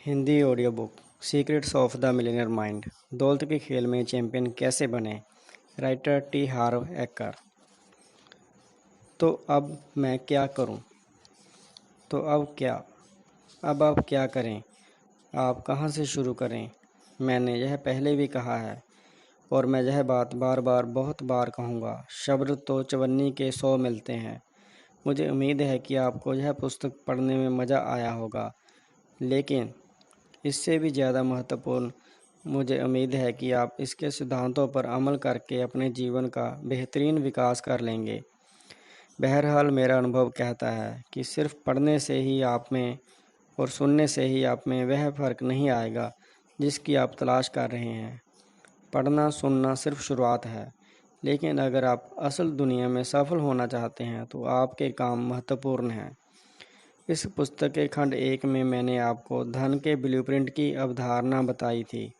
Hindi audio book secrets of the millionaire mind. दौलत के खेल में चैंपियन कैसे बने। राइटर टी हार्व एकर। तो अब मैं क्या करूं? तो अब आप क्या करें? आप कहां से शुरू करें? मैंने यह पहले भी कहा है और मैं यह बात बार बार बहुत बार कहूँगा। शब्द तो चवन्नी के 100 मिलते हैं। मुझे उम्मीद है कि आपको यह पुस्तक पढ़ने में मज़ा आया होगा, लेकिन इससे भी ज़्यादा महत्वपूर्ण मुझे उम्मीद है कि आप इसके सिद्धांतों पर अमल करके अपने जीवन का बेहतरीन विकास कर लेंगे। बहरहाल मेरा अनुभव कहता है कि सिर्फ पढ़ने से ही आप में और सुनने से ही आप में वह फ़र्क नहीं आएगा जिसकी आप तलाश कर रहे हैं। पढ़ना सुनना सिर्फ शुरुआत है, लेकिन अगर आप असल दुनिया में सफल होना चाहते हैं तो आपके काम महत्वपूर्ण हैं। इस पुस्तक के खंड 1 में मैंने आपको धन के ब्लूप्रिंट की अवधारणा बताई थी।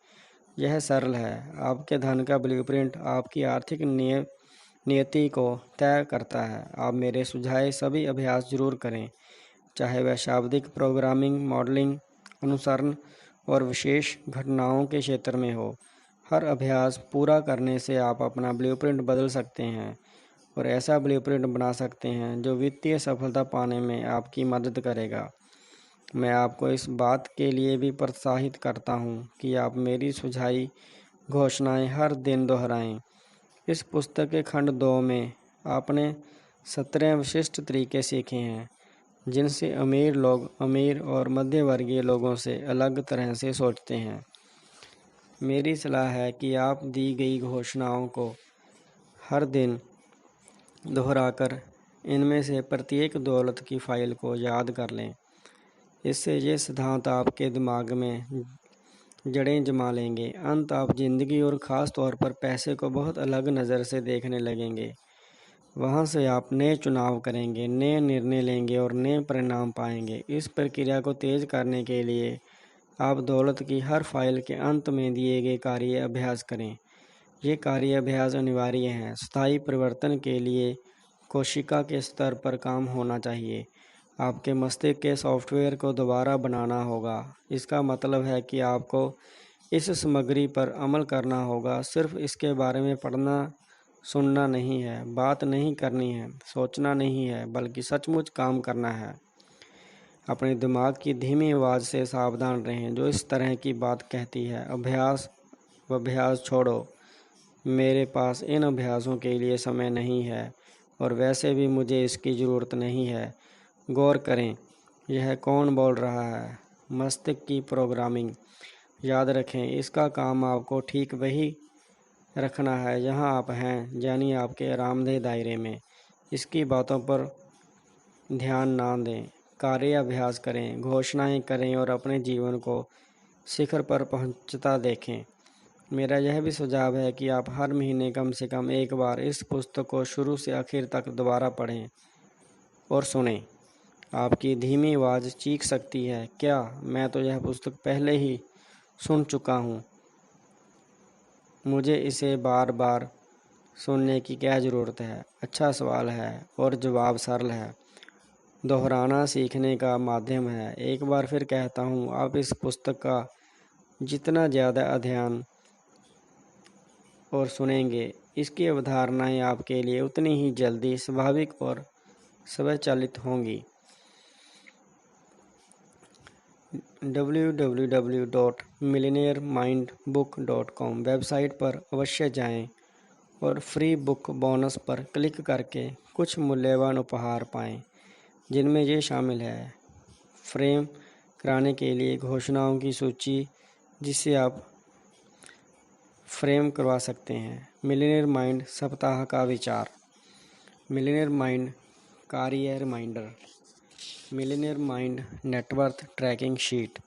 यह सरल है। आपके धन का ब्लूप्रिंट आपकी आर्थिक नियति को तय करता है। आप मेरे सुझाए सभी अभ्यास जरूर करें, चाहे वह शाब्दिक प्रोग्रामिंग, मॉडलिंग, अनुसरण और विशेष घटनाओं के क्षेत्र में हो। हर अभ्यास पूरा करने से आप अपना ब्लूप्रिंट बदल सकते हैं और ऐसा ब्लूप्रिंट बना सकते हैं जो वित्तीय सफलता पाने में आपकी मदद करेगा। मैं आपको इस बात के लिए भी प्रोत्साहित करता हूँ कि आप मेरी सुझाई घोषणाएं हर दिन दोहराएं। इस पुस्तक के खंड 2 में आपने 17 विशिष्ट तरीके सीखे हैं जिनसे अमीर लोग अमीर और मध्यवर्गीय लोगों से अलग तरह से सोचते हैं। मेरी सलाह है कि आप दी गई घोषणाओं को हर दिन दोहराकर इनमें से प्रत्येक दौलत की फाइल को याद कर लें। इससे ये सिद्धांत आपके दिमाग में जड़ें जमा लेंगे। अंत आप ज़िंदगी और ख़ास तौर पर पैसे को बहुत अलग नज़र से देखने लगेंगे। वहाँ से आप नए चुनाव करेंगे, नए निर्णय लेंगे और नए परिणाम पाएंगे। इस प्रक्रिया को तेज़ करने के लिए आप दौलत की हर फाइल के अंत में दिए गए कार्य अभ्यास करें। ये कार्य अभ्यास अनिवार्य हैं। स्थायी परिवर्तन के लिए कोशिका के स्तर पर काम होना चाहिए। आपके मस्तिष्क के सॉफ्टवेयर को दोबारा बनाना होगा। इसका मतलब है कि आपको इस सामग्री पर अमल करना होगा। सिर्फ इसके बारे में पढ़ना सुनना नहीं है, बात नहीं करनी है, सोचना नहीं है, बल्कि सचमुच काम करना है। अपने दिमाग की धीमी आवाज़ से सावधान रहें जो इस तरह की बात कहती है, अभ्यास छोड़ो। मेरे पास इन अभ्यासों के लिए समय नहीं है और वैसे भी मुझे इसकी ज़रूरत नहीं है। गौर करें, यह कौन बोल रहा है? मस्तिष्क की प्रोग्रामिंग। याद रखें, इसका काम आपको ठीक वही रखना है जहां आप हैं, यानी आपके आरामदेह दायरे में। इसकी बातों पर ध्यान ना दें। कार्य अभ्यास करें, घोषणाएं करें और अपने जीवन को शिखर पर पहुंचता देखें। मेरा यह भी सुझाव है कि आप हर महीने कम से कम एक बार इस पुस्तक को शुरू से आखिर तक दोबारा पढ़ें और सुनें। आपकी धीमी आवाज़ चीख सकती है, क्या मैं तो यह पुस्तक पहले ही सुन चुका हूँ, मुझे इसे बार बार सुनने की क्या ज़रूरत है? अच्छा सवाल है और जवाब सरल है। दोहराना सीखने का माध्यम है। एक बार फिर कहता हूँ, आप इस पुस्तक का जितना ज़्यादा अध्ययन और सुनेंगे, इसकी अवधारणाएं आपके लिए उतनी ही जल्दी स्वाभाविक और स्वचालित होंगी। www.millionaireMindBook.com वेबसाइट पर अवश्य जाएं और फ्री बुक बोनस पर क्लिक करके कुछ मूल्यवान उपहार पाएं, जिनमें ये शामिल है: फ्रेम कराने के लिए घोषणाओं की सूची जिसे आप फ्रेम करवा सकते हैं, मिलियनेयर माइंड सप्ताह का विचार, मिलियनेयर माइंड कार्य reminder, millionaire mind net worth tracking sheet,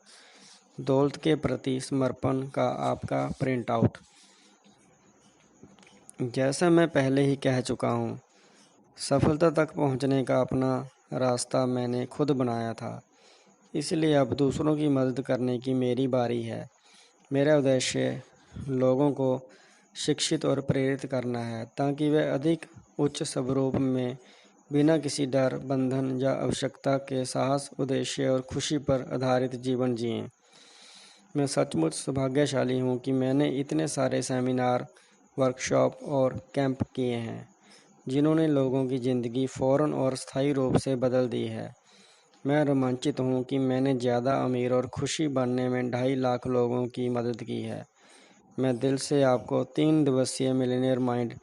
दौलत के प्रति समर्पण का आपका प्रिंट आउट। जैसा मैं पहले ही कह चुका हूँ, सफलता तक पहुँचने का अपना रास्ता मैंने खुद बनाया था, इसलिए अब दूसरों की मदद करने की मेरी बारी है। मेरा उद्देश्य लोगों को शिक्षित और प्रेरित करना है ताकि वे अधिक उच्च स्वरूप में बिना किसी डर, बंधन या आवश्यकता के साहस, उद्देश्य और खुशी पर आधारित जीवन जिएं। मैं सचमुच सौभाग्यशाली हूँ कि मैंने इतने सारे सेमिनार, वर्कशॉप और कैंप किए हैं जिन्होंने लोगों की ज़िंदगी फ़ौरन और स्थायी रूप से बदल दी है। मैं रोमांचित हूँ कि मैंने ज़्यादा अमीर और खुशी बनने में 2.5 लाख लोगों की मदद की है। मैं दिल से आपको 3 दिवसीय मिलियनेयर माइंड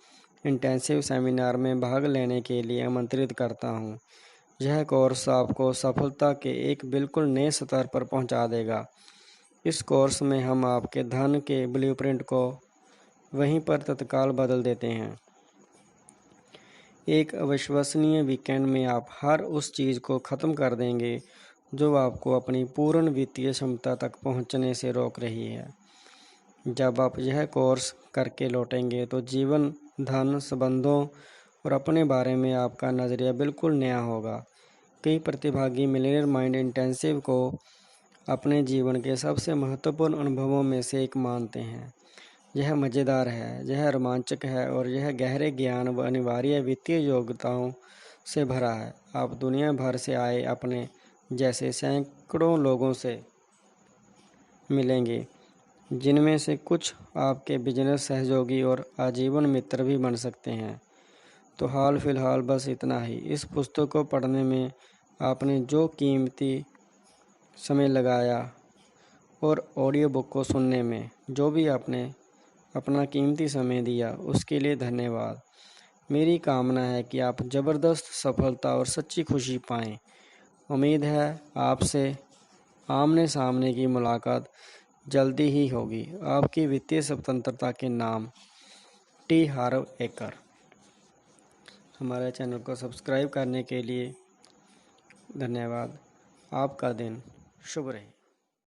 इंटेंसिव सेमिनार में भाग लेने के लिए आमंत्रित करता हूँ। यह कोर्स आपको सफलता के एक बिल्कुल नए स्तर पर पहुँचा देगा। इस कोर्स में हम आपके धन के ब्लूप्रिंट को वहीं पर तत्काल बदल देते हैं। एक अविश्वसनीय वीकेंड में आप हर उस चीज़ को ख़त्म कर देंगे जो आपको अपनी पूर्ण वित्तीय क्षमता तक पहुंचने से रोक रही है। जब आप यह कोर्स करके लौटेंगे तो जीवन, धन, संबंधों और अपने बारे में आपका नज़रिया बिल्कुल नया होगा। कई प्रतिभागी मिलियनेयर माइंड इंटेंसिव को अपने जीवन के सबसे महत्वपूर्ण अनुभवों में से एक मानते हैं। यह मज़ेदार है, यह रोमांचक है और यह गहरे ज्ञान व अनिवार्य वित्तीय योग्यताओं से भरा है। आप दुनिया भर से आए अपने जैसे सैकड़ों लोगों से मिलेंगे, जिनमें से कुछ आपके बिजनेस सहयोगी और आजीवन मित्र भी बन सकते हैं। तो हाल फिलहाल बस इतना ही। इस पुस्तक को पढ़ने में आपने जो कीमती समय लगाया और ऑडियो बुक को सुनने में जो भी आपने अपना कीमती समय दिया, उसके लिए धन्यवाद। मेरी कामना है कि आप ज़बरदस्त सफलता और सच्ची खुशी पाएं। उम्मीद है आपसे आमने सामने की मुलाकात जल्दी ही होगी। आपकी वित्तीय स्वतंत्रता के नाम, टी हार्व एकर। हमारे चैनल को सब्सक्राइब करने के लिए धन्यवाद। आपका दिन शुभ रहे।